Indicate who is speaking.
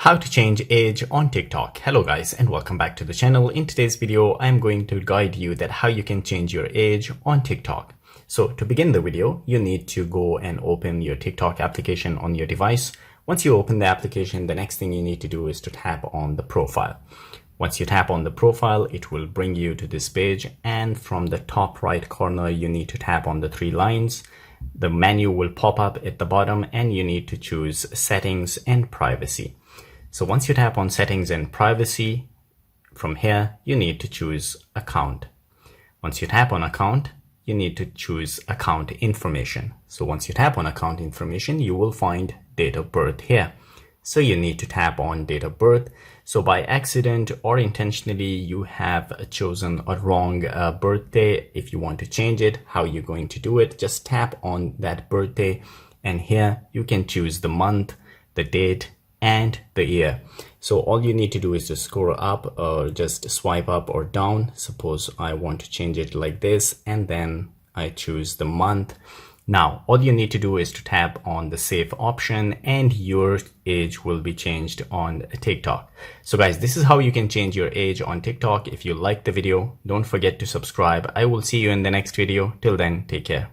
Speaker 1: How to change age on TikTok. Hello guys and welcome back to the channel. In today's video, I'm going to guide you that how you can change your age on TikTok. So to begin the video, you need to go and open your TikTok application on your device. Once you open the application, the next thing you need to do is to tap on the profile. Once you tap on the profile, it will bring you to this page, and from the top right corner, you need to tap on the three lines. The menu will pop up at the bottom and you need to choose settings and privacy. So once you tap on settings and privacy, from here, you need to choose account. Once you tap on account, you need to choose account information. So once you tap on account information, you will find date of birth here. So you need to tap on date of birth. So by accident or intentionally, you have chosen a wrong birthday. If you want to change it, how you're going to do it, just tap on that birthday. And here you can choose the month, the date, and the year. So all you need to do is to scroll up or just swipe up or down. Suppose I want to change it like this, and then I choose the month. Now all you need to do is to tap on the save option and your age will be changed on TikTok. So guys, this is how you can change your age on TikTok. If you like the video, don't forget to subscribe. I will see you in the next video. Till then, take care.